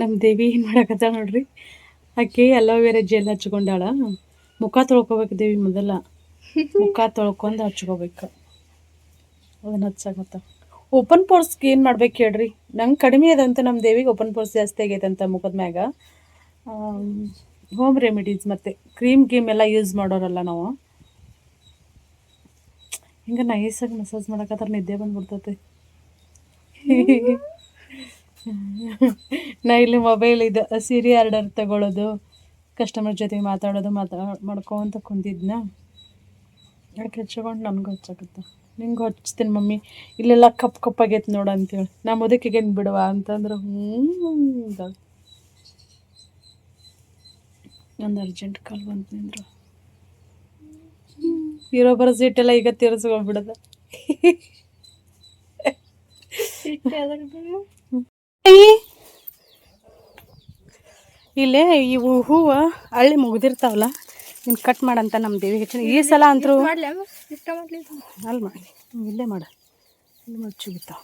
ನಮ್ಮ ದೇವಿ ಏನು ಮಾಡಕತ್ತಾಳ ನೋಡ್ರಿ. ಆಕೆ ಅಲೋವೆರಾ ಜೆಲ್ ಹಚ್ಕೊಂಡಾಳ. ಮುಖ ತೊಳ್ಕೊಬೇಕು ದೇವಿ, ಮೊದಲ ಮುಖ ತೊಳ್ಕೊಂಡು ಹಚ್ಕೋಬೇಕು. ಅದನ್ನ ಹಚ್ಚಾಕತ್ತ. ಓಪನ್ ಪೋರ್ಸ್ಗೆ ಏನು ಮಾಡ್ಬೇಕು ಹೇಳ್ರಿ? ನಂಗೆ ಕಡಿಮೆ ಅದಂತ ನಮ್ಮ ದೇವಿಗೆ ಓಪನ್ ಪೋರ್ಸ್ ಜಾಸ್ತಿ ಆಗೈತಂತ ಮುಖದ ಮ್ಯಾಗ. ಹೋಮ್ ರೆಮಿಡೀಸ್ ಮತ್ತು ಕ್ರೀಮ್ ಎಲ್ಲ ಯೂಸ್ ಮಾಡೋರಲ್ಲ ನಾವು. ಹಿಂಗೆ ನೈಸಾಗಿ ಮಸಾಜ್ ಮಾಡಕತ್ತಾರ, ನಿದ್ದೆ ಬಂದ್ಬಿಡ್ತೈತಿ. ನಾ ಇಲ್ಲಿ ಮೊಬೈಲ್ ಇದು ಸೀರೆ ಆರ್ಡರ್ ತಗೊಳ್ಳೋದು, ಕಸ್ಟಮರ್ ಜೊತೆ ಮಾತಾಡೋದು ಮಾಡ್ಕೊಂತ ಕುಂತಿದ್ನ. ಯಾಕೆ ಹಚ್ಕೊಂಡು ನನಗೂ ಹಚ್ಚಾಕತ್ತ. ನಿಂಗೆ ಹಚ್ತೀನಿ ಮಮ್ಮಿ, ಇಲ್ಲೆಲ್ಲ ಕಪ್ಪಾಗೈತೆ ನೋಡು ಅಂತೇಳಿ. ನಾ ಮುದಕಿಗೇನು ಬಿಡುವ ಅಂತಂದ್ರೆ ಒಂದು ಅರ್ಜೆಂಟ್ ಕಾಲ್ ಬಂತು ನಿಂದ್ರು. ಇರೋ ಬರೋ ಸೀಟೆಲ್ಲ ಈಗ ತೀರಿಸ್ಕೊಂಡ್ಬಿಡೋದು. ಇಲ್ಲೇ ಇವು ಹೂವು ಹಳ್ಳಿ ಮುಗ್ದಿರ್ತಾವಲ್ಲ, ನೀನು ಕಟ್ ಮಾಡಂತ ನಮ್ಮ ದೇವಿ ಹೆಚ್ಚಿನ ಈ ಸಲ ಅಂತರೂ ಅಲ್ಲಿ ಮಾಡಿ, ಇಲ್ಲೇ ಮಾಡ, ಇಲ್ಲಿ ಮುಚ್ಚಿಬಿಡ್ತಾವ.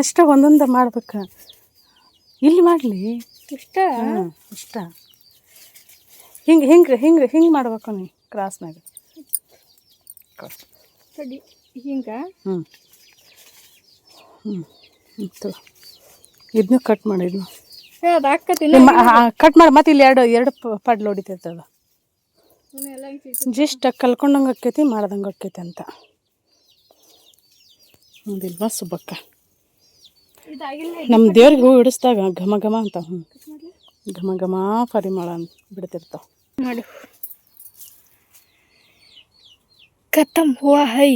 ಅಷ್ಟು ಒಂದೊಂದು ಮಾಡ್ಬೇಕು. ಇಲ್ಲಿ ಮಾಡಲಿ ಇಷ್ಟ ಇಷ್ಟ ಹಿಂಗೆ ಹಿಂಗೆ ಹಿಂಗೆ ಹಿಂಗೆ ಮಾಡ್ಬೇಕು. ನೀ ಕ್ರಾಸ್ನಾಗ ಹಿಂಗೆ ಇತ್ತು. ಇದನ್ನು ಕಟ್ ಮಾಡಿ, ಇದನ್ನು ಕಟ್ ಮಾಡಿ. ಮತ್ತೆ ಇಲ್ಲಿ ಎರಡು ಪಡ್ಲು ಹೊಡಿತೈತದ. ಜಸ್ಟ್ ಕಲ್ಕೊಂಡಂಗೆ ಆಕೈತಿ, ಮಾಡ್ದಂಗೆ ಆಕೈತಿ ಅಂತ. ಹೌದಿಲ್ವಾ ಸುಬ್ಬಕ್ಕ? ನಮ್ಮ ದೇವ್ರಿಗೆ ಹೂ ಇಡಿಸ್ದಾಗ ಘಮ ಘಮ ಅಂತ, ಘಮ ಘಮ ಪರಿಮಳ ಅಂತ ಬಿಡ್ತಿರ್ತಾವ ನೋಡಿ. ಖತಮ್ ಹುವಾ ಹೈ.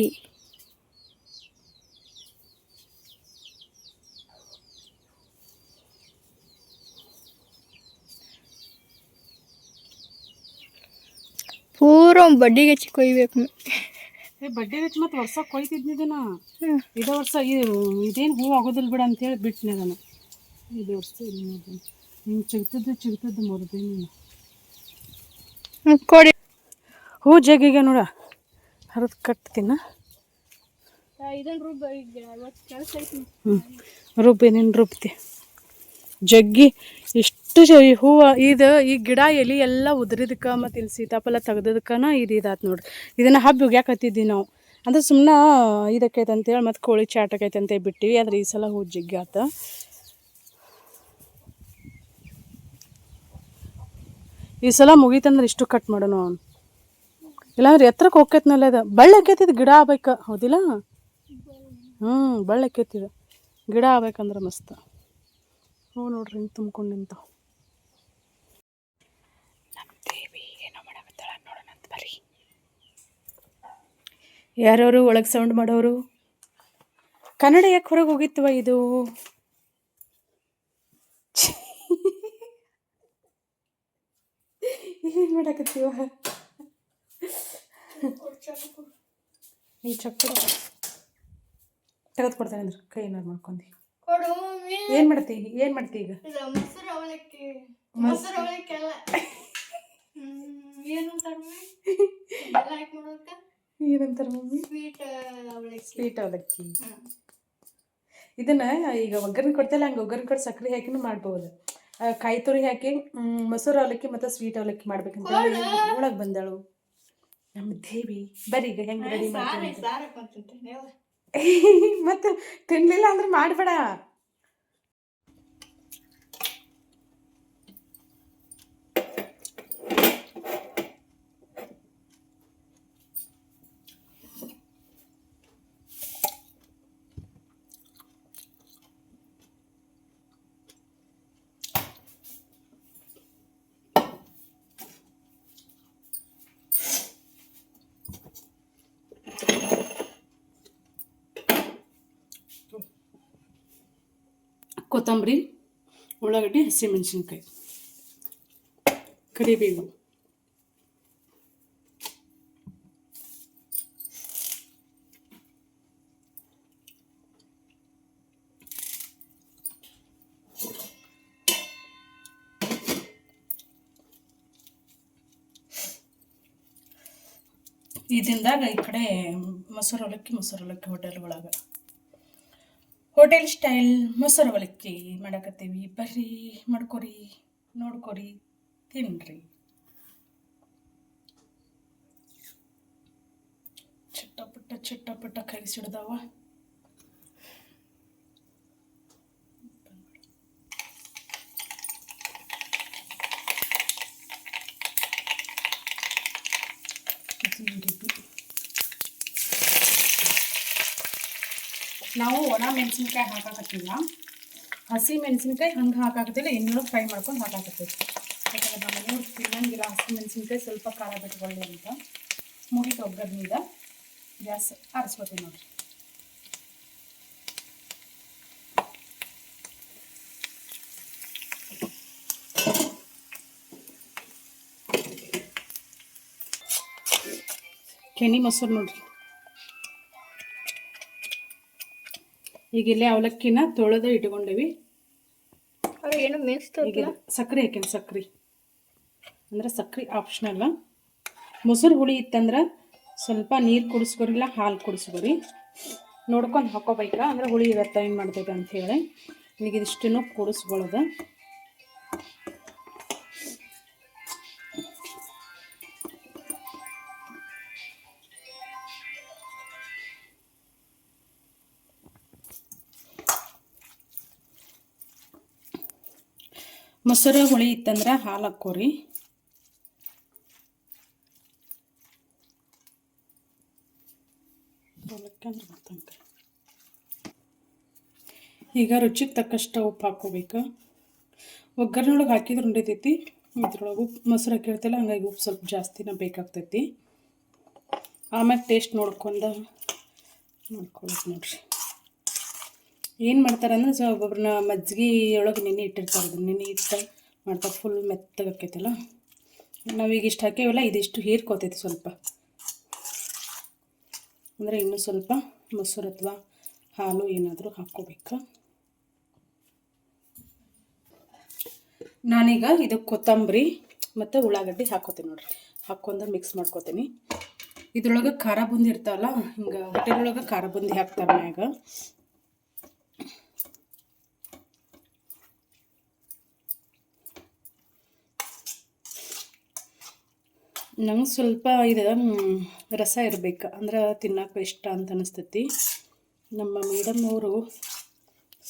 ಪೂರ ಬಡ್ಡಿಗೆ ಹಚ್ಚಿ ಕೊಯ್ಬೇಕು. ಬಡ್ಡಿಗೆ ಹಚ್ಚಿ ಮತ್ತು ವರ್ಷ ಕೊಯ್ತಿದ್ನಿದನ. ಇದೇ ವರ್ಷ ಇದೇನು ಹೂ ಆಗೋದಿಲ್ಲ ಬಿಡ ಅಂತೇಳಿ ಬಿಟ್ಟನೆ ಅದನ್ನು. ಇದೇ ವರ್ಷ ಇಲ್ಲಿ ಹಿಂಗೆ ಚಿಗ್ತದ್ದು ಮುರಿದೇನು ಕೊಡಿ. ಹೂ ಜಗ್ಗಿಗೆ ನೋಡ ಹರಿದು ಕಟ್ತೀನ. ರುಬ್ಬೇನೇನು ರುಬ್ತಿ ಜಗ್ಗಿ ಇಷ್ಟು ಹೂವು. ಇದು ಈ ಗಿಡ ಎಲೆ ಎಲ್ಲ ಉದ್ರಿದಕ್ಕೆ ಮತ್ತು ಇಲ್ಲಿ ಸೀತಾಫಲ ತೆಗ್ದದಕ್ಕನ ಇದಾಯ್ತು ನೋಡ್ರಿ. ಇದನ್ನು ಹಬ್ಬ ಉಗ್ಯಾಕತ್ತಿದ್ವಿ ನಾವು. ಅಂದ್ರೆ ಸುಮ್ಮನೆ ಇದಕ್ಕೈತೆ ಅಂತೇಳಿ ಮತ್ತು ಕೋಳಿ ಚಾಟಕೈತೆ ಅಂತೇಳಿ ಬಿಟ್ಟಿವಿ. ಆದರೆ ಈ ಸಲ ಹೂ ಜಗ್ಗಿ ಆತ. ಈ ಸಲ ಮುಗೀತಂದ್ರೆ ಇಷ್ಟು ಕಟ್ ಮಾಡೋಣ. ಇಲ್ಲಾಂದ್ರೆ ಎತ್ತರಕ್ಕೆ ಹೋಗ್ತೈತ್ನಲ್ಲ, ಇದು ಬಳ್ಳಿ ಹಾಕೈತಿದ್ ಗಿಡ ಆಗ್ಬೇಕು. ಹೌದಿಲ್ಲ? ಬಳ್ಳಿ ಹಾಕೈತಿದ ಗಿಡ ಆಗ್ಬೇಕಂದ್ರೆ ಮಸ್ತ್. ಹ್ಞೂ ನೋಡ್ರಿ, ಹಿಂಗೆ ತುಂಬ್ಕೊಂಡು ನಿಂತ. ನಮ್ಮ ದೇವಿ ಏನೋ ಮಾಡಕತ್ತಾಳ ನೋಡೋಣಂತ ಬರ್ರಿ. ಯಾರವರು ಒಳಗೆ ಸೌಂಡ್ ಮಾಡೋರು? ಕನ್ನಡ ಯಾಕೆ ಹೊರಗೆ ಹೋಗಿತ್ತವ ಇದು? ಏನು ಮಾಡಕತ್ತೀವ? ಈ ಚಕ್ಕಡ ತೆಗೆದುಕೊಡ್ತೇನೆ ಅಂದ್ರೆ ಕೈ ಏನಾರು ಮಾಡ್ಕೊಂಡು. ಏನು ಮಾಡ್ತಿ ಈಗ? ಏನಂತಾರ ಮಮ್ಮಿ? ಸ್ವೀಟ್ ಅವಲಕ್ಕಿ. ಇದನ್ನ ಈಗ ಒಗ್ಗರಣೆ ಕೊಡ್ತಿಲ್ಲ, ಹಂಗೆ ಒಗ್ಗರಣೆ ಕೊಟ್ಟು ಸಕ್ಕರೆ ಹಾಕಿನೂ ಮಾಡ್ಬೋದು. ಕಾಯಿ ತುರಿ ಹಾಕಿ ಮೊಸರು ಅವಲಕ್ಕಿ ಮತ್ತು ಸ್ವೀಟ್ ಅವಲಕ್ಕಿ ಮಾಡ್ಬೇಕಂತ ಒಳಗೆ ಬಂದಳು ನಮ್ಮ ದೇವಿ. ಬರೀ ಈಗ ಹೆಂಗೆ ರೆಡಿ ಮಾಡ್ತೀನಿ ಮತ್ತು ತಿನ್ನಲಿಲ್ಲ ಅಂದ್ರೆ ಮಾಡಬೇಡ. ಕೊತ್ತಂಬರಿ, ಉಳ್ಳಾಗಡ್ಡಿ, ಹಸಿಮೆಣಸಿನ್ಕಾಯಿ, ಕರಿಬೇವು, ಇದಿಂದಾಗ ಈ ಕಡೆ ಮೊಸರು ಅವಲಕ್ಕಿ ಹೋಟೆಲ್ ಒಳಗೆ ಹೋಟೆಲ್ ಸ್ಟೈಲ್ ಮೊಸರು ಅವಲಕ್ಕಿ ಮಾಡಕತ್ತೀವಿ. ಬರ್ರಿ ಮಾಡ್ಕೊರಿ, ನೋಡ್ಕೊರಿ, ತಿನ್ರಿ. ಚಟ್ಟಪಟ್ಟ ಕೈ ಸಿಡ್ದಾವ. ನಾವು ಒಣ ಮೆಣಸಿನ್ಕಾಯಿ ಹಾಕಾಕತ್ತಿಲ್ಲ, ಹಸಿ ಮೆಣಸಿನ್ಕಾಯಿ ಹಂಗೆ ಹಾಕಾಕತ್ತಿಲ್ಲ, ಎಣ್ಣೆಯೊಳಗೆ ಫ್ರೈ ಮಾಡ್ಕೊಂಡು ಹಾಕಾಕತ್ತೈತಿ. ಯಾಕಂದ್ರೆ ನಮ್ಮ ಮನೆಯವ್ರು ತಿನ್ನಂಗಿಲ್ಲ ಹಸಿ ಮೆಣಸಿನ್ಕಾಯಿ, ಸ್ವಲ್ಪ ಖಾರ ಬಿಟ್ಕೊಳ್ಳಿ ಅಂತ. ಮುಗಿತು ಒಗ್ಗರಣೆಯಿಂದ ಗ್ಯಾಸ್ ಆರಿಸ್ಕೊತೀವಿ ನೋಡಿರಿ. ಕೆನೆ ಮೊಸರು ನೋಡ್ರಿ. ಈಗ ಇಲ್ಲೇ ಅವಲಕ್ಕಿನ ತೊಳೆದು ಇಟ್ಕೊಂಡೇವಿ. ಏನು ಈಗ ಸಕ್ಕರೆ ಹಾಕೇನಿ. ಸಕ್ರೆ ಅಂದ್ರೆ ಸಕ್ರೆ ಆಪ್ಷನಲ್ಲ. ಮೊಸರು ಹುಳಿ ಇತ್ತಂದ್ರೆ ಸ್ವಲ್ಪ ನೀರು ಕುಡಿಸ್ಕೊರಿ, ಇಲ್ಲ ಹಾಲು ಕುಡಿಸ್ಕೊರಿ, ನೋಡ್ಕೊಂಡು ಹಾಕೋಬೇಕಾ. ಅಂದ್ರೆ ಹುಳಿ ಇರತ್ತೆ ಏನು ಮಾಡ್ತೈತೆ ಅಂಥೇಳಿ ಈಗ ಇದಿಷ್ಟನ್ನು ಕುಡಿಸ್ಕೊಳ್ಳೋದು. ಮೊಸರು ಹುಳಿ ಇತ್ತಂದ್ರೆ ಹಾಲು ಹಾಕ್ಕೋರಿ. ಈಗ ರುಚಿಗೆ ತಕ್ಕಷ್ಟು ಉಪ್ಪು ಹಾಕ್ಕೋಬೇಕು. ಒಗ್ಗರಣೆಯೊಳಗೆ ಹಾಕಿದ್ರೆ ನಡೀತೈತಿ, ಇದ್ರೊಳಗೆ ಉಪ್ಪು ಮೊಸರು ಹಾಕಿರ್ತಿಲ್ಲ, ಹಂಗಾಗಿ ಉಪ್ಪು ಸ್ವಲ್ಪ ಜಾಸ್ತಿನ ಬೇಕಾಗ್ತೈತಿ. ಆಮ್ಯಾಗ ಟೇಸ್ಟ್ ನೋಡ್ಕೊಂಡು ಮಾಡ್ಕೊಳ್ಳೋದು ನೋಡ್ರಿ. ಏನು ಮಾಡ್ತಾರೆ ಅಂದ್ರೆ ಒಬ್ಬೊಬ್ರನ್ನ ಮಜ್ಜಿಗೆ ಒಳಗೆ ನೆನೆ ಇಟ್ಟಿರ್ತಾರೆ, ಅದನ್ನ ನೆನೆ ಇಟ್ಟು ಮಾಡ್ತಾರೆ, ಫುಲ್ ಮೆತ್ತಗಾಕೈತಲ್ಲ. ನಾವೀಗ ಇಷ್ಟು ಹಾಕೇವಲ್ಲ, ಇದಿಷ್ಟು ಹೀರ್ಕೋತೈತಿ ಸ್ವಲ್ಪ. ಅಂದರೆ ಇನ್ನೂ ಸ್ವಲ್ಪ ಮೊಸರು ಅಥವಾ ಹಾಲು ಏನಾದರೂ ಹಾಕ್ಕೋಬೇಕು. ನಾನೀಗ ಇದು ಕೊತ್ತಂಬರಿ ಮತ್ತು ಉಳ್ಳಾಗಡ್ಡಿ ಹಾಕೋತೀನಿ ನೋಡ್ರಿ. ಹಾಕ್ಕೊಂಡು ಮಿಕ್ಸ್ ಮಾಡ್ಕೋತೀನಿ. ಇದ್ರೊಳಗೆ ಖಾರ ಬುಂದಿ ಇರ್ತಾವಲ್ಲ, ಹಿಂಗೆ ಹೋಟೆಲೊಳಗೆ ಖಾರ ಬುಂದಿ ಹಾಕ್ತಾರೆ ಮ್ಯಾಗ. ನಂಗೆ ಸ್ವಲ್ಪ ಇದು ರಸ ಇರಬೇಕು, ಅಂದ್ರೆ ತಿನ್ನೋಕೆ ಇಷ್ಟ ಅಂತ ಅನಿಸ್ತೈತಿ. ನಮ್ಮ ಮೇಡಮ್ ಅವರು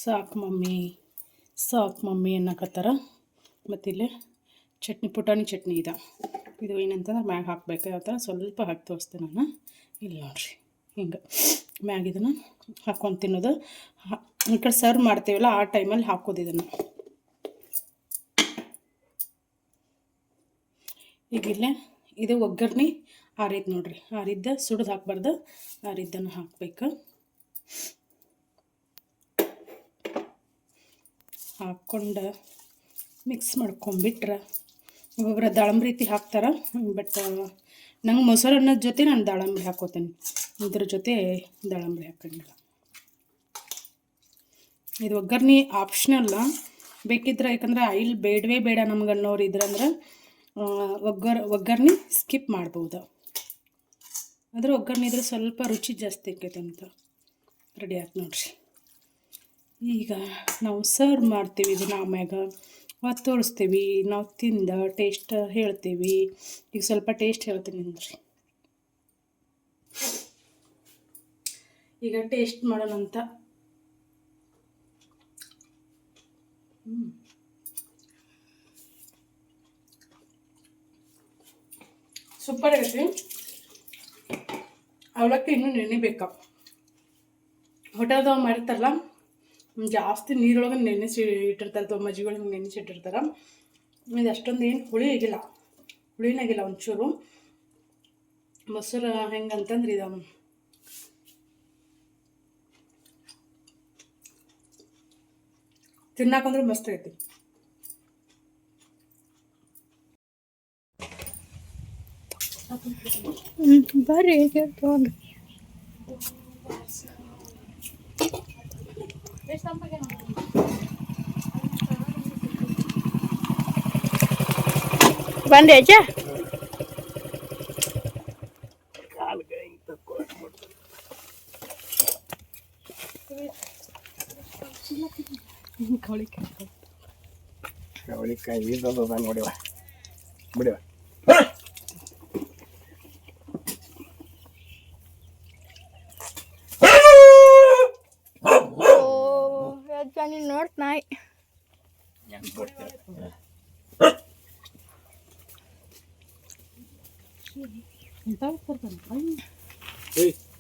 ಸಾಕು ಮಮ್ಮಿ ಅನ್ನಕತ್ತಾರ. ಮತ್ತಿಲ್ಲೇ ಚಟ್ನಿ, ಪುಟಾಣಿ ಚಟ್ನಿ ಇದು ಏನಂತಂದ್ರೆ ಮ್ಯಾಗ ಹಾಕ್ಬೇಕು. ಯಾವ ಥರ ಸ್ವಲ್ಪ ಹಾಕಿ ತೋರಿಸ್ತೇನೆ ನಾನು. ಇಲ್ಲಿ ನೋಡ್ರಿ, ಹಿಂಗೆ ಮ್ಯಾಗ ಇದನ್ನು ಹಾಕ್ಕೊಂಡು ತಿನ್ನೋದು. ಈ ಕಡೆ ಸರ್ವ್ ಮಾಡ್ತೇವಲ್ಲ ಆ ಟೈಮಲ್ಲಿ ಹಾಕೋದು ಇದನ್ನು. ಈಗಿಲ್ಲೇ ಇದು ಒಗ್ಗರಣೆ ಆರಿದ್ದು ನೋಡ್ರಿ. ಆರಿದ್ದ ಸುಡ್ದು ಹಾಕ್ಬಾರ್ದು, ಆರಿದ್ದನ್ನು ಹಾಕ್ಬೇಕು. ಹಾಕ್ಕೊಂಡು ಮಿಕ್ಸ್ ಮಾಡ್ಕೊಂಬಿಟ್ರೆ ಒಬ್ಬೊಬ್ಬರ ದಾಳಂಬ್ರಿ ರೀತಿ ಹಾಕ್ತಾರೆ. ಬಟ್ ನಂಗೆ ಮೊಸರು ಅನ್ನೋದ ಜೊತೆ ನಾನು ದಾಳಂಬ್ರಿ ಹಾಕೋತೀನಿ, ಇದ್ರ ಜೊತೆ ದಾಳಂಬ್ರಿ ಹಾಕೋಂಗಿಲ್ಲ. ಇದು ಒಗ್ಗರಣೆ ಆಪ್ಷನಲ್ಲ, ಬೇಕಿದ್ರೆ. ಯಾಕಂದ್ರೆ ಆಯಿಲ್ ಬೇಡವೇ ಬೇಡ ನಮ್ಗೆ ಅನ್ನೋರು ಇದ್ರಂದ್ರೆ ಒಗ್ಗರಣೆ ಸ್ಕಿಪ್ ಮಾಡ್ಬೋದು. ಆದರೆ ಒಗ್ಗರಣೆ ಇದ್ರೆ ಸ್ವಲ್ಪ ರುಚಿ ಜಾಸ್ತಿ ಆಕೈತೆ ಅಂತ. ರೆಡಿ ಆಯ್ತು ನೋಡ್ರಿ. ಈಗ ನಾವು ಸರ್ವ್ ಮಾಡ್ತೀವಿ. ಇದನ್ನ ಆಮ್ಯಾಗ ತೋರಿಸ್ತೀವಿ, ನಾವು ತಿಂದ ಟೇಸ್ಟ್ ಹೇಳ್ತೀವಿ. ಈಗ ಸ್ವಲ್ಪ ಟೇಸ್ಟ್ ಹೇಳ್ತೀನಿ ನೋಡ್ರಿ. ಈಗ ಟೇಸ್ಟ್ ಮಾಡೋಣ ಅಂತ. ಸೂಪರ್ ಆಗೈತಿ. ಅವಲಕ್ಕಿ ಇನ್ನೂ ನೆನಿಬೇಕಾ. ಹೋಟೆಲ್ದಾಗ ಮಾಡಿರ್ತಾರಲ್ಲ, ಜಾಸ್ತಿ ನೀರೊಳಗೆ ನೆನೆಸಿ ಇಟ್ಟಿರ್ತಾರೆ, ಅಥವಾ ಮಜ್ಜಿಗೆ ನೆನೆಸಿ ಇಟ್ಟಿರ್ತಾರೆ. ಇದು ಅಷ್ಟೊಂದು ಏನು ಹುಳಿನಾಗಿಲ್ಲ ಒಂಚೂರು. ಮೊಸರು ಹೆಂಗಂತಂದ್ರೆ ಇದು ತಿನ್ನಾಕಂದ್ರೆ ಮಸ್ತ್ ಐತಿ. ಬರ್ರಿ ತೊಗೊಂಡು ಬಂದೆ ಅಜ್ಜ. ಕವಳಿಕಾಯಿ ಇದದ ನೋಡಿವ ಬಿಡಿವ ಓ ಅಜ್ಜ ನೀನು ನೋಡ್ತ ನಾಯಿ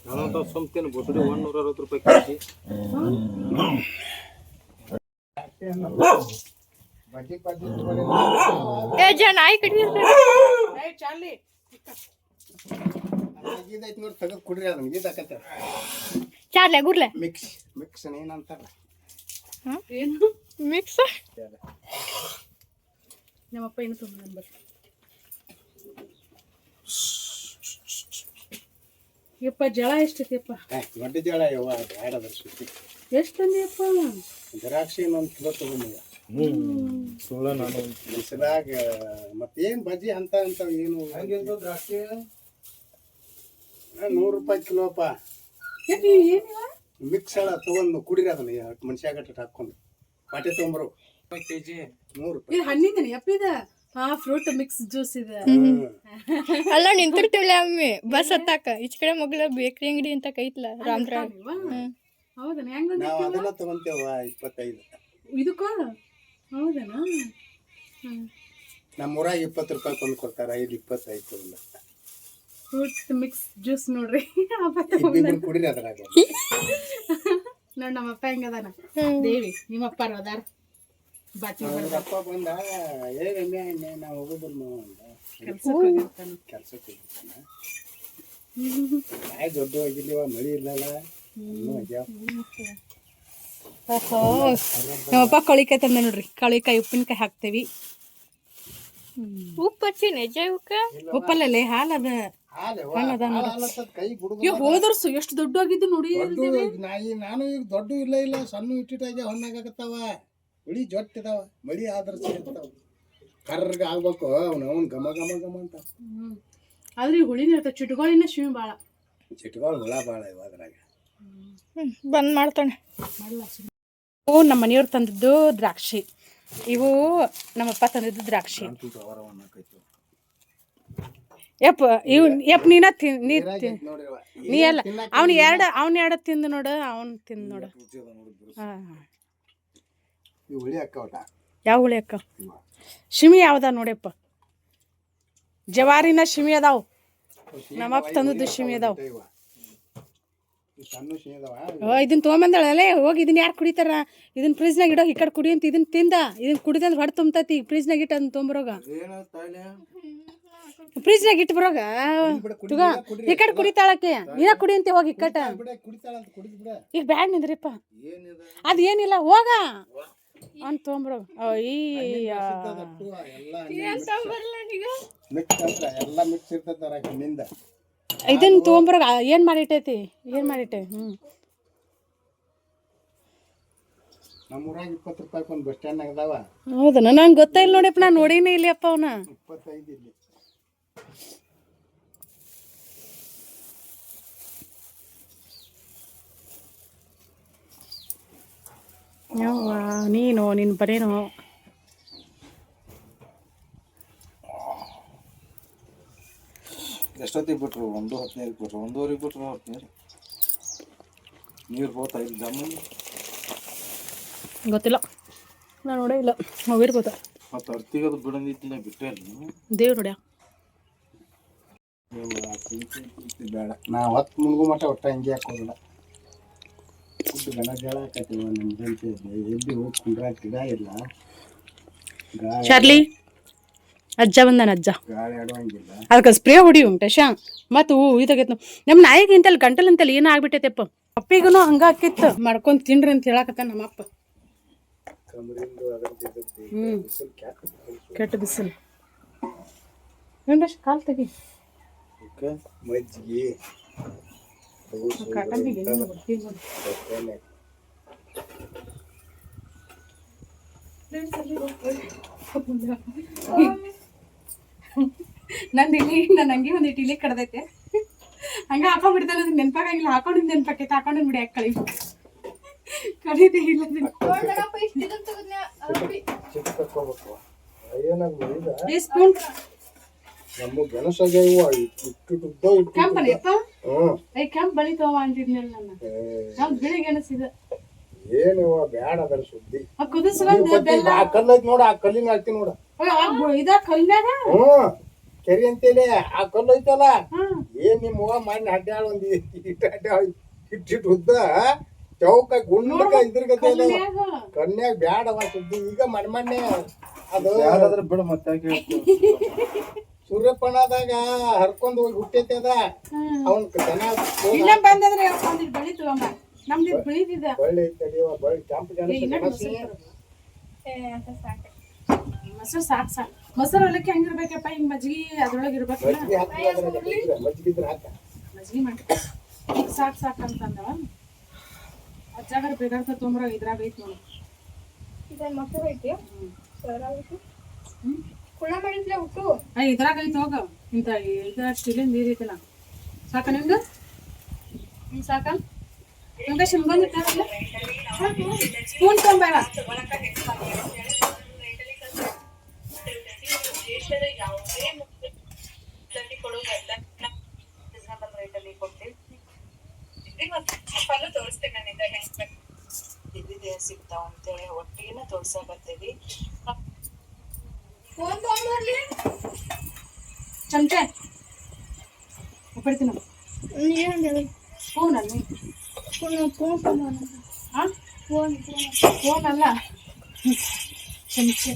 ನಾನಂತ ಸುಮ್ತೇನೆ ಬಸಡಿ 160 ರೂಪಾಯಿ ಕೆಜಿ ಬಜ್ಜಿ ಬಜ್ಜಿ ಏ ಅಜ್ಜ ನಾಯಿ ಕಡಿದಿರ್ತಾರೆ ಇದೈತಿ ನೋಡಿ ತೆಗೆದು ಕುಡ್ರಿ ಅದನ್ನ ಇದಾಕತ್ತೆ ಚಾರ್ಲೆ ಗುರ್ಲೆ ಮಿಕ್ಸ್ ಮಿಕ್ಸ್ ಏನಂತಾರ ಏನು ಮಿಕ್ಸ್ ನಮ್ಮಪ್ಪ ಏನು ತುಂಬ ಬರ್ರಿ ಯಪ್ಪ ಜಳ ಎಷ್ಟೈತಿಯಪ್ಪ ದೊಡ್ಡ ಜಳ ಯವ್ವ ಬ್ಯಾಡದ್ರ ಸುತ್ತಿ ಎಷ್ಟು ತಂದಿಯಪ್ಪ ದ್ರಾಕ್ಷಿ ಇನ್ನೊಂದು ಕಿಲೋ ತಗೊಂಡಿವ ಸುಳ್ಳ ನಾನು ಬಿಸಿಲಾಗ ಮತ್ತೇನು ಬಜ್ಜಿ ಅಂತ ಏನು ದ್ರಾಕ್ಷಿ 100 ರೂಪಾಯಿ ಕಿಲೋಪ್ಪ ಮಿಕ್ಸ್ ಎಲ್ಲ ತಗೊಂಡು ಕುಡಿರಿ ಅದನ್ನ ಮನುಷ್ಯಾಗಟ್ಟ ಹಾಕೊಂಡು ಪಾಟೆ ತೊಗೊಂಬರು ಕೆಜಿ 100 ರೂಪಾಯಿ ಇದು ಹಣ್ಣಿಂದನಿ ಯಪ್ಪ ಇದ ಹಾ ಫ್ರೂಟ್ ಮಿಕ್ಸ್ ಜ್ಯೂಸ್ ಇದೆ ಅಲ್ಲ ನಿಂತಿರ್ತೀವಲ್ಲ ಅಮ್ಮಿ ಬಸ್ ಹತ್ತಾಕ ಈಚ ಕಡೆ ಮಗಳ ಬೇಕ್ರಿ ಅಂಗಡಿ ಅಂತ ಕೈತ್ಲ ರಾಮರಾವ್ ಹೌದನ ಹೆಂಗ ನಾವು ಅದನ್ನ ತಗೊಂತೇವ 25 ಇದಕ್ಕ ಹೌದನ ನಮ್ಮೂರಾಗ 20 ರೂಪಾಯಿ ಕೊಂದು ಕೊಡ್ತಾರ 25 ತಗೊಂಡ ಫ್ರೂಟ್ ಮಿಕ್ಸ್ ಜ್ಯೂಸ್ ನೋಡ್ರಿ ಇಬ್ಬಿಬ್ರು ಕುಡಿರಿ ಅದ್ರಾಗ ನೋಡ್ ನಮ್ಮಪ್ಪ ಹೆಂಗದಾನ ದೇವಿ ನಿಮ್ಮಪ್ಪ ಅದಾರ ಬಾಚಿ ಅಪ್ಪ ಬಂದ ಏ ರಮ್ಯಾ ನಾವು ಹೋಗೋದಿಲ್ಲ ಕೆಲ್ಸಕ್ಕೆ ಹೋಗ್ತಾನ ಆಯ್ ದೊಡ್ಡ ಹೋಗಿಲ್ವ ಮಳಿ ಇಲ್ಲಲ್ಲ ನಮ್ಮಪ್ಪ ಕಳಿಕಾಯಿ ತಂದ ನೋಡ್ರಿ ಕಳಿಕಾಯಿ ಉಪ್ಪಿನಕಾಯಿ ಹಾಕ್ತೇವಿ ಉಪ್ಪು ಹಚ್ಚಿ ನಿಜ ಇವಕ್ಕ ಉಪ್ಪಲ್ಲೇ ಹಾಲು ಅದ ಕೈ ಹೋದರ್ಸು ಎಷ್ಟು ದೊಡ್ಡ ಆಗಿದ್ದು ನೋಡಿ ನಾನು ಈಗ ದೊಡ್ಡ ಇಲ್ಲ ಸಣ್ಣ ಇಟ್ಟಿಟ್ಟಾಗ ಹೊನ್ನಾಗತ್ತಾವ ಹುಳಿ ಜೊಟ್ಟಿದಾವ ಮಳಿ ಆದ್ರ ಸಿಗ್ತಾವ ಕರ್ರಗ ಆಗ್ಬೇಕು ಅವ್ನು ಗಮ ಗಮ ಗಮ ಅಂತ ಆದ್ರೆ ಹುಳಿನ ಇರ್ತಾವ ಚಿಟ್ಗಳಿನ ಶಿವಿ ಬಾಳ ಚಿಟ್ಗಳು ಹುಳ ಬಾಳ ಇವ ಅದ್ರಾಗ ಬಂದ್ ಮಾಡ್ತಾನೆ ಇವು ನಮ್ಮ ಮನೆಯವ್ರು ತಂದಿದ್ದು ದ್ರಾಕ್ಷಿ ಇವು ನಮ್ಮಪ್ಪ ತಂದಿದ್ದು ದ್ರಾಕ್ಷಿ ಯಪ್ಪ ನೀನ ನೀ ಎಲ್ಲ ಅವ್ನ ಎರಡು ತಿಂದು ನೋಡು ಅವ್ನು ತಿಂದು ನೋಡು ಹುಳಿ ಅಕ್ಕವಟ ಯಾವ ಹುಳಿ ಅಕ್ಕ ಶಿಮಿ ಯಾವ್ದ ನೋಡ್ಯಪ್ಪ ಜವಾರಿನ ಶಿಮಿ ಅದಾವ ನಮ್ಮಪ್ಪ ತಂದದ್ದು ಶಿಮಿ ಅದಾವ ಇದನ್ನ ತೊಗೊಂಬಂದಳಲ್ಲೇ ಹೋಗಿ ಇದನ್ನ ಯಾರು ಕುಡಿತಾರ ಇದನ್ನ ಫ್ರಿಜ್ನಾಗ ಇಡೋ ಈ ಕಡೆ ಕುಡಿ ಅಂತ ಇದನ್ನ ತಿಂದ ಇದನ್ನ ಕುಡಿದಂದ್ರೆ ಹೊಡೆ ತುಂಬತೈತಿ ಫ್ರಿಜ್ನಾಗ ಇಟ್ಟು ಅದನ್ನ ತೊಗೊಂಬರೋಗ ಫ್ರಿಜ್ನಾಗ ಇಟ್ಟು ಬರೋಗ ಈ ಕಡೆ ಕುಡಿತಾಳಕ್ಕೆ ನೀನ ಕುಡಿ ಅಂತ ಹೋಗಿ ಇಕ್ಕಟ ಈಗ ಬ್ಯಾಡ್ ನಿಂದ್ರಿಪ್ಪ ಅದ ಏನಿಲ್ಲ ಹೋಗ ಅವ್ನು ತೊಗೊಂಬರೋ ಇದನ್ನ ತೊಗೊಂಬರೋಗ ಏನು ಮಾಡಿಟ್ಟೈತಿ ಏನು ಮಾಡಿಟ್ಟೆ ನಮ್ಮೂರಾಗ 20 ರೂಪಾಯಿ ಒಂದು ಬಸ್ ಸ್ಟ್ಯಾಂಡ್ ಅದಾವ ಹೌದನ ನಂಗೆ ಗೊತ್ತಾಯಿಲ್ಲ ನೋಡಿಯಪ್ಪ ನಾನು ನೋಡಿನೇ ಇಲ್ಲಿ ಅಪ್ಪ ಅವನ 25 ಇಲ್ಲಿ ನೀನು ನಿನ್ನ ಬರೇನು ಎಷ್ಟೊತ್ತಿಗೆ ಬಿಟ್ರು 1:15 ಬಿಟ್ರು 1:15 ಬಿಟ್ರು ನೀರು ಹೋಗ್ತಾ ಇಲ್ಲ ಜಮ್ಮಲ್ಲಿ ಗೊತ್ತಿಲ್ಲ ನಾನು ನೋಡೇ ಇಲ್ಲ ಹೋಗಿರ್ಬೋದ ಮತ್ತು ಅರ್ತಿಗದು ಬಿಡಂದಿತ್ತಿನ ಬಿಟ್ಟೇ ಇಲ್ಲ ದೇವ್ರು ನೋಡ್ಯಾ ಬೇಡ ನಾ ಹೊತ್ತು ಮುಳುಗು ಮಟ್ಟ ಒಟ್ಟ ಹಿಂಗೆ ಹಾಕೋದಿಲ್ಲ ಗಣ ಜಳ ಹಾಕತ್ತೀವ ನಮ್ದಂತೆ ಎಲ್ಲಿ ಹೋಗಿ ಕುಂಡ್ರ ಗಿಡ ಇಲ್ಲ ಚಾರ್ಲಿ ಅಜ್ಜ ಬಂದಾನ ಅಜ್ಜ ಗಾಳಿ ಆಡುವಂಗಿಲ್ಲ ಅದಕ್ಕೆ ಸ್ಪ್ರೇ ಹೊಡಿ ಉಂಟಶ ಮತ್ತು ಇದಾಗೈತೆ ನಮ್ಮ ನಾಯಿಗೆ ಇಂತಲ್ಲಿ ಗಂಟಲು ಅಂತಲ್ಲಿ ಏನೋ ಆಗ್ಬಿಟ್ಟೈತೆಪ್ಪ ಅಪ್ಪಿಗೂ ಹಂಗ ಹಾಕಿತ್ತು ಮಾಡ್ಕೊಂಡು ತಿನ್ರಿ ಅಂತ ಹೇಳಕತ್ತ ನಮ್ಮಪ್ಪ ಕೆಟ್ಟ ಬಿಸಿಲು ಏನ್ರಷ್ಟು ಕಾಲು ತೆಗಿ ಮಜ್ಜಿಗೆ ನಂದು ಇಲ್ಲಿ ನನ್ನ ಅಂಗಿ ಒಂದಿಟ್ಟು ಇಲ್ಲಿ ಕಡ್ದೈತೆ ಹಂಗ ಹಾಕೊಂಡ್ಬಿಡ್ತಾನೆ ನೆನ್ಪಾಗಂಗಿಲ್ಲ ಹಾಕೊಂಡಿದ್ದು ನೆನ್ಪಾಕೈತೆ ಹಾಕೊಂಡು ಬಿಡಿ ಯಾಕೆ ಕಳಿ ಕಡಿದೆ ಇಲ್ಲ ಚಿಕ್ಕ ತಕ್ಕೋಬೇಕು ಏನಾಗ ಈಗ ಸ್ಪೂನ್ ನಮ್ಮ ಗೆಣಸಾಗ ಇವು ಇಟ್ಟು ಕೆಂಪನಪ್ಪ ಹ್ಮ್ ಕೆಂಪ್ ಬಳಿ ತಗೋ ಅಂತಿದ್ನಲ್ಲ ನಾನು ನಮ್ದು ಬಿಳಿ ಗೆಣಸಿದ ಏನಿವ ಬ್ಯಾಡ ಅದರ ಸುದ್ದಿ ಕುದಿಸ್ಕೊಂಡ್ ಬೆಲ್ಲ ಆ ಕಲ್ಲು ಐತಿ ನೋಡ ಆ ಕಲ್ಲಿನ ಹಾಕ್ತಿ ನೋಡ ಇದ ಕಲ್ಯಾಗ ಹ್ಮ್ ಕೆರಿ ಅಂತೇಳಿ ಆ ಕಲ್ಲು ಐತಲ್ಲ ಹ್ಮ್ ಏನ್ ನಿಮ್ಮ ಅವ್ವ ಮಣ್ಣು ಅಡ್ಡಾಳ ಒಂದ್ ಇಟ್ಟು ಅಡ್ಡಾಳ ಇಟ್ಟಿಟ್ಟು ಉದ್ದ ಚೌಕ ಗುಂಡಕ ಇದ್ರಗತೆ ಕನ್ಯಾಗ ಬ್ಯಾಡವ ಸುದ್ದಿ ಈಗ ಮಣ್ಣೆ ಅದು ಯಾರಾದ್ರೂ ಬಿಡು ಮತ್ತೆ ಯಾಕೆ ಹೇಳ್ತೀವಿ? ಸೂರ್ಯಪ್ಪಣದಾಗ ಹರ್ಕೊಂಡ್ ಹೋಗಿ ಹುಟ್ಟೈತೆ ಅದ ಅವನ್ ಜನ ಇಲ್ಲ ಬಂದಂದ್ರೆ ಒಂದಿಟ್ ಬಳಿ ತಗೊಂಬ ನಮ್ದು ಬಿಳಿದಿದ ಬಳ್ಳಿ ತಡಿಯವ ಬಳ್ಳಿ ಕೆಂಪು ಜನ ಮೊಸರು ಸಾಕ್ ಸಾಕ್ ಮೊಸರು ಹೊಲಕ್ಕೆ ಹೆಂಗಿರ್ಬೇಕಪ್ಪ ಹಿಂಗ್ ಮಜ್ಗಿ ಅದ್ರೊಳಗೆ ಇರ್ಬೇಕಲ್ಲ ಮಜ್ಜಿಗೆ ಇದ್ರೆ ಹಾಕ ಮಜ್ಗಿ ಮಾಡಿ ಸಾಕ್ ಸಾಕ್ ಅಂತಂದವ ಅಜ್ಜಾಗರ ಬೇಕಾಗ್ತ ತೊಂಬ್ರ ಇದ್ರಾಗ ಐತಿ ನೋಡಿ ಮೊಸರು ಐತಿ ಕುಳ್ಳ ಮಾಡಿದ್ಲೆ ಉಟ್ಟು ಇದ್ರಾಗ ಐತಿ ಹೋಗ ಇಂತ ಇದು ಸ್ಟೀಲಿನ ನೀರ್ ಐತಿಲ್ಲ ಸಾಕ ನಿಮ್ದು ಸಾಕ ನಿಮ್ಗೆ ಶಿಮ್ಗೊಂದು ಇಟ್ಟಾರಲ್ಲ ಸ್ಪೂನ್ ತೊಂಬೇಡ ಸಿಗ್ತಾವ ಅಂತೇಳಿ ಒಟ್ಟಿಗೆನ ತೋರ್ಸಾಕತ್ತೀವಿ ಚಮಚೆ ಉಪ್ಪಿಡ್ತೀನಿ ಸ್ಪೂನ್ ಅಲ್ಲಿ ಫೋನ್ ಅಲ್ಲ ಚಮಚೆ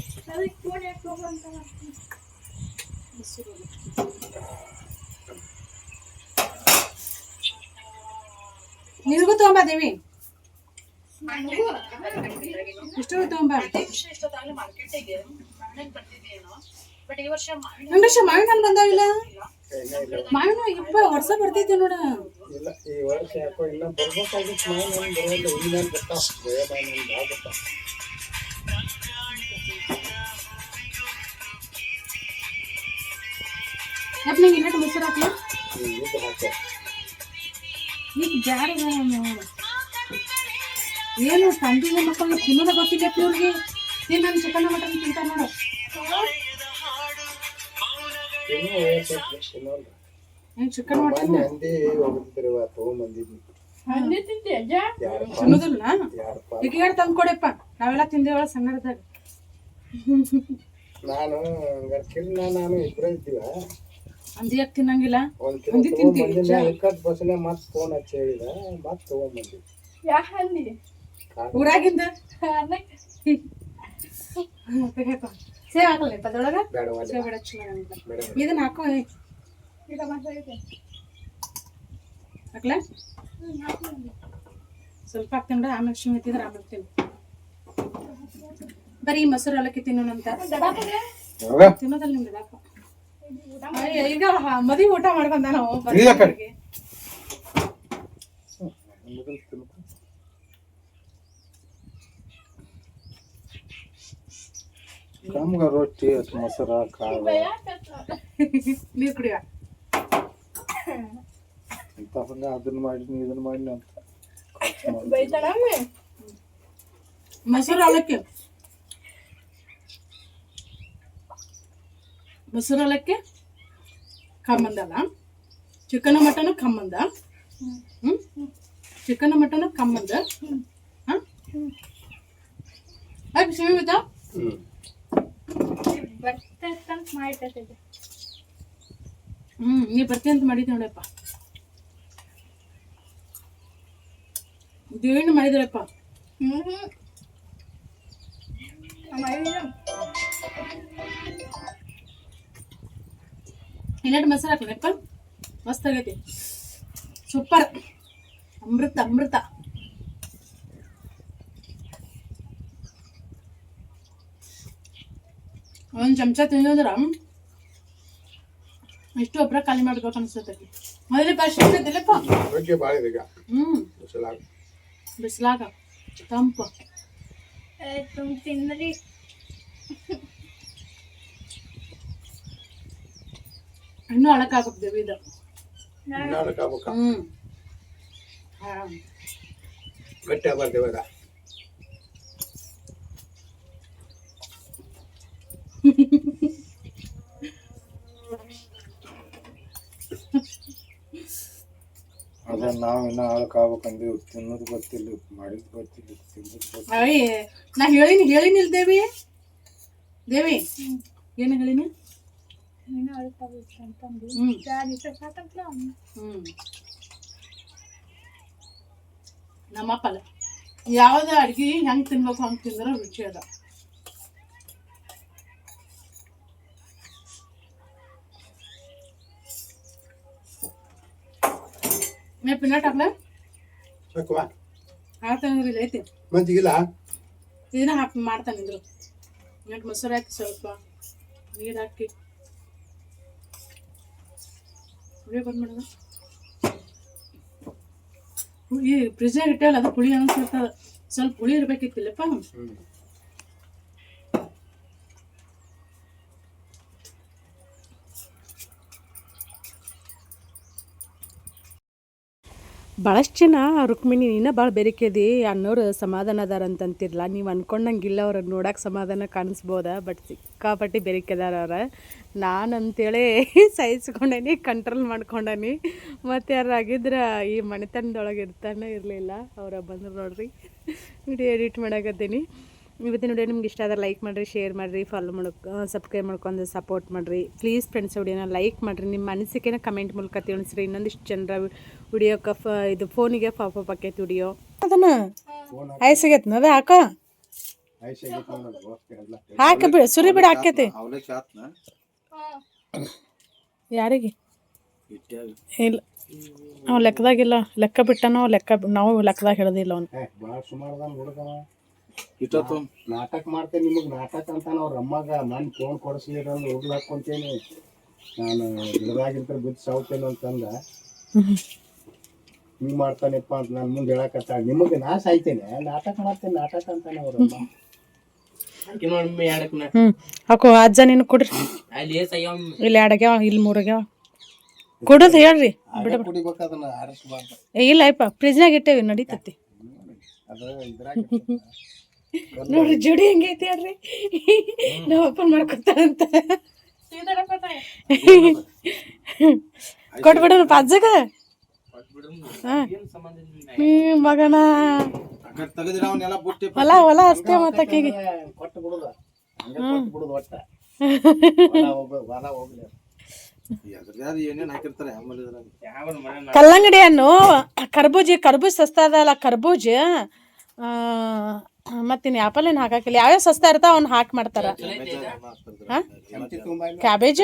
ನಿನಗೂ ತಗೊಂಬ ದೇವಿ ಇಷ್ಟು ತಗೊಂಬ ಬಟ್ ಈ ವರ್ಷ ಮಾವಿನ ಹಣ್ಣು ಬಂದಾವಿಲ್ಲ ಮಾವಿನ ಇಪ್ಪ ವರ್ಷ ಬರ್ತೈತಿ ನೋಡ ಇಲ್ಲ ಈ ವರ್ಷ ಯಾಕೋ ಇನ್ನ ಬರ್ಬೇಕಾಗಿತ್ತು ಮಾವಿನ ಹಣ್ಣು ಬರೋಲ್ಲ ಇನ್ನೇನು ಬರ್ತಾವ ಬೇರೆ ಮಾವಿನ ಹಣ್ಣು ಭಾಳ ಬರ್ತಾವ ಮತ್ತೆ ನಂಗೆ ಇನ್ನಟ್ಟು ಮೊಸರು ಹಾಕ್ಲ ಇದು ಹಾಕ್ಯಾರ ಈಗ ಬ್ಯಾಡ ಏನು ತಂದಿಗೆ ಮಕ್ಕಳು ತಿನ್ನೋದ ಗೊತ್ತಿಲ್ಲ ಇವ್ರಿಗೆ ನೀನು ನಾನು ಚಿಕನ್ ಮಟನ್ ತಿಂತ ನೋಡು ಇನ್ನೂ ವಯಸ್ಸೈತಿ ತಿನ್ನೋಲ್ಲ ಏನು ಚಿಕನ್ ಮಟನ್ ಮೊನ್ನೆ ಹಂದಿ ಹೋಗಿದ್ರಿ ತೊಗೊಂಬಂದಿದ್ನಿ ತಿನ್ನೋದಿಲ್ಲ ಯಾರಪ್ಪ ಈಗ ಯಾರು ತಂದು ಕೊಡಪ್ಪ ನಾವೆಲ್ಲ ತಿಂದೇವಳ ಸಣ್ಣದಾಗ ನಾನು ಹಂಗಾರೆ ಕಿರ್ನ ನಾನು ಇಬ್ಬರೇ ಇದ್ದೀವ ಹಂದಿ ಯಾಕೆ ತಿನ್ನಂಗಿಲ್ಲ ಒಂದು ಕಿಲೋ ಹಂದಿ ತಿಂತೀವಿ ತೊಗೊಂಬಂದಿನ ಇಕ್ಕಟ್ ಬಸ್ನೆ ಮತ್ತೆ ಫೋನ್ ಹಚ್ಚಿ ಹೇಳಿದ ಮತ್ತೆ ತೊಗೊಂಬಂದಿ ಊರಾಗಿಂದ ಸೇವ್ ಹಾಕಲ್ಲ ಅದ್ರೊಳಗ ಬೇಡವಲ್ಲ ಸೇವ್ ಬಿಡ ಚೆನ್ನಾಗಿಲ್ಲ ಬೇಡ ಇದನ್ನ ಹಾಕೋ ಹಾಕ್ಲ ಸ್ವಲ್ಪ ಹಾಕ್ತೀನಿ ಆಮೇಲೆ ಶಿವ ತಿಂದ್ರೆ ಆಮೇಲೆ ತಿನ್ನು ಬರೀ ಮೊಸರು ಅವಲಕ್ಕಿ ತಿನ್ನೋಣಂತ ತಿನ್ನೋದಲ್ಲ ನಿಮ್ಗೆ ಹಾಕ ಈಗ ಮದುವೆ ಊಟ ಮಾಡ್ಕೊಂಡ ನಾವು ನಮ್ಗ ರೊಟ್ಟಿ ಮೊಸರ ಕಾಳು ನೀರು ಕುಡಿಯ ಇಂಥ ಹಂಗ ಅದನ್ನ ಮಾಡಿನಿ ಇದನ್ನ ಮಾಡಿನಿ ಅಂತ ಮೊಸರು ಅವಲಕ್ಕಿ ಮೊಸರು ಅವಲಕ್ಕಿ ಕಮ್ಮಂದಲ್ಲ ಚಿಕನ್ ಮಟನ್ ಕಮ್ಮಂದ ಚಿಕನ್ ಮಟನ್ ಕಮ್ಮಂದ ಹಾಗೆ ಸಿಮಿತ ನೀ ಬರ್ತೀನಿ ಅಂತ ಮಾಡಿದ್ದೆ ನೋಡಪ್ಪ ದೇವೇನು ಮಾಡಿದ್ರಪ್ಪ ಇನ್ನೆರಡು ಮೊಸರು ಹಾಕಲಪ್ಪ ಮಸ್ತ್ ಆಗೈತಿ ಸೂಪರ್ ಅಮೃತ ಅಮೃತ ಒಂದು ಚಮಚ ತಿನ್ನೋದ್ರ ಎಷ್ಟು ಒಬ್ಬರ ಖಾಲಿ ಮಾಡ್ಬೇಕು ಅನ್ಸುತ್ತೆ ಮೊದಲೇ ಫಸ್ಟ್ ಇರ್ತೈತಿಲ್ಲಪ್ಪ ಬಗ್ಗೆ ಭಾಳ ಇದೆ ಈಗ ಬಿಸಿಲಾಗ ಬಿಸಿಲಾಗ ತಂಪು ತಿಂದ್ರಿ ಇನ್ನೂ ಅಳಕಾಗ್ಬೇಕು ದೇವಿ ಇದು ನಾಡಕ ಹ್ಮ್ ಗಟ್ಟಿ ಆಗ್ಬಾರ್ದು ಇವಾಗ ನಾವ್ ಇನ್ನ ಆಳ್ಕಾಗ್ಬೇಕಂದಿವಿ, ತಿನ್ನೋದು ಗೊತ್ತಿಲ್ಲ, ಮಾಡಿದ್ ಗೊತ್ತಿಲ್ಲ, ತಿನ್ನೋದು ಗೊತ್ತಿಲ್ಲ. ಅಯ್ಯ ನಾ ಹೇಳಿನಿಲ್ ದೇವಿ ಏನು ಹೇಳಿನಿ? ನಮ್ಮಪ್ಪಲ್ಲ ಯಾವ್ದು ಅಡ್ಗೆ ಹೆಂಗ್ ತಿನ್ಬೇಕು ಹಂಗೆ ತಿಂದ್ರೆ ರುಚಿ ಅದ. ಪಿನ್ನಟ್ ಹಾಕ್ಲ ಹಾಕ್ತಾನೆ ಐತಿ ಮಂದಿಗಿಲ್ಲ ಇದನ್ನ ಹಾಕಿ ಮಾಡ್ತಾನೆ ಇದ್ರು. ಮೊಸರು ಹಾಕಿ ಸ್ವಲ್ಪ ನೀರು ಹಾಕಿ ಹುಳಿ ಬಂದ್ ಮಾಡೋದು. ಈ ಫ್ರಿಜ್ನಾಗ ಇಟ್ಟಲ್ಲ ಅದು ಹುಳಿ ಅನ್ಸಿರ್ತದ, ಸ್ವಲ್ಪ ಹುಳಿ ಇರ್ಬೇಕಿತ್ತಿಲ್ಲಪ್ಪ. ಭಾಳಷ್ಟು ಜನ ರುಕ್ಮಿಣಿ ನೀನು ಭಾಳ ಬೆರಿಕೆದಿ ಅನ್ನೋರು ಸಮಾಧಾನ ಅದಾರ ಅಂತಂತಿರಲ್ಲ, ನೀವು ಅನ್ಕೊಂಡಂಗಿಲ್ಲ ಅವ್ರಿಗೆ ನೋಡೋಕೆ ಸಮಾಧಾನ ಕಾಣಿಸ್ಬೋದ, ಬಟ್ ಸಿಕ್ಕಾಪಟ್ಟಿ ಬೆರಿಕೆದಾರ ಅವ್ರ. ನಾನು ಅಂತೇಳಿ ಸಹಿಸ್ಕೊಂಡೇನಿ, ಕಂಟ್ರೋಲ್ ಮಾಡ್ಕೊಂಡೇನಿ. ಮತ್ತು ಯಾರಾಗಿದ್ರೆ ಈ ಮನೆತನದೊಳಗೆ ಇರ್ತಾನೆ ಇರಲಿಲ್ಲ, ಅವರ ಬಂದ್ರು ನೋಡ್ರಿ ವಿಡಿಯೋ ಎಡಿಟ್ ಮಾಡಾಕತ್ತೀನಿ. ಇವತ್ತಿನ ವಿಡಿಯೋ ನಿಮ್ಗೆ ಇಷ್ಟ ಆದ್ರೆ ಲೈಕ್ ಮಾಡಿರಿ, ಶೇರ್ ಮಾಡಿರಿ, ಫಾಲೋ ಸಬ್ಸ್ಕ್ರೈಬ್ ಮಾಡ್ಕೊಂಡು ಸಪೋರ್ಟ್ ಮಾಡಿರಿ. ಪ್ಲೀಸ್ ಫ್ರೆಂಡ್ಸ್ ವಿಡಿಯೋನ ಲೈಕ್ ಮಾಡಿರಿ, ನಿಮ್ಮ ಅನಿಸಿಕೆನ ಕಮೆಂಟ್ ಮೂಲಕ ತಿಳಿಸ್ರಿ. ಇನ್ನೊಂದಿಷ್ಟು ಜನರ ವಿಡಿಯೋಕ್ಕೆ ಇದು ಫೋನಿಗೆ ಪಾಪಪ್ ಆಕೈತಿ ವಿಡಿಯೋ ಅದನ್ನು ಐಸಿಗೈತಿ ಅದ ಹಾಕ ಹಾಕ ಬಿಡ ಸುರಿ ಬಿಡ ಹಾಕೈತಿ ಯಾರಿಗೆ ಇಲ್ಲ ಅವ್ ಲೆಕ್ಕದಾಗಿಲ್ಲ, ಲೆಕ್ಕ ಬಿಟ್ಟನೋ ನಾವು ಲೆಕ್ಕದಾಗ ಹಿಡ್ದಿಲ್ಲ ಅವ್ನು. ಭಾಳ ಸುಮಾರು ಹುಡುಗವ ನಾಟಕ ಮಾಡ್ತೇನೆ, ನಿಮಗೆ ನಾಟಕ ಅಂತ ಅವ್ರ ಅಮ್ಮಗ ನಾನು ಫೋನ್ ಕೊಡಿಸ್ಲಿರ ಅಂದ್ರೆ ಹುಡ್ಲು ಹಾಕ್ಕೊಂತೇನೆ, ನಾನು ಗಿಡದಾಗಿರ್ತಾರೆ ಬಿದ್ದು ಸಾವ್ತೇನೆ ಅಂತಂದ ಹಿಂಗೆ ಮಾಡ್ತಾನೆಪ್ಪ ಅಂತ ನಾನು ಮುಂದೆ ಹೇಳಕತ್ತ. ನಿಮಗೆ ನಾ ಸಾಯ್ತೇನೆ, ನಾಟಕ ಮಾಡ್ತೇನೆ ನಾಟಕ ಅಂತಾನೆ ಅವ್ರ ಅಮ್ಮ. ಹಾಕೋ ಅಜ್ಜ ನೀನು ಕೊಡ್ರಿ, ಇಲ್ಲಿ 2 ಆಗ್ಯಾವ, ಇಲ್ಲಿ 3 ಆಗ್ಯಾವ, ಕೊಡೋದು ಹೇಳ್ರಿ. ಕುಡಿಬೇಕು ಅದನ್ನ ಆರಿಸ್ಬಾರ್ದು. ಇಲ್ಲ ಅಯ್ಯಪ್ಪ ಫ್ರಿಜ್ನಾಗ ಇಟ್ಟೇವಿ ನಡೀತತಿ. ಅದು ಇದ್ರಾಗ ನೋಡ್ರಿ ಜೋಡಿ ಹೆಂಗೈತಿ ಹೇಳ್ರಿ, ನಾವು ಓಪನ್ ಮಾಡ್ಕೊತಾರಂತ ಕೊಟ್ಬಿಡೋಣ ಅಜ್ಜಗ. ಮಗನ ಹೊಲ ಅಷ್ಟೇ ಮತ್ತಕ್ಕಿಗೆ ಕೊಟ್ಟು ಬಿಡುದ ಬಿಡುದು ಒಟ್ಟ ಹೊಲ ಹೋಗ್ಲಿ. ಕಲ್ಲಂಗಡಿ ಹಣ್ಣು ಕರ್ಬೂಜ್ ಸಸ್ತಾ ಅದಲ್ಲ, ಕರ್ಬೂಜ್ ಮತ್ತಿನ್ನು ಆ್ಯಪಲ್ ಏನು ಹಾಕಿಲ್ಲ, ಯಾವ್ಯಾವ ಸಸ್ತಾ ಇರ್ತಾವ ಅವ್ನು ಹಾಕಿ ಮಾಡ್ತಾರ. ಕ್ಯಾಬೇಜ್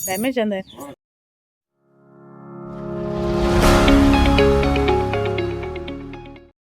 ಡ್ಯಾಮೇಜ್ ಅಂದ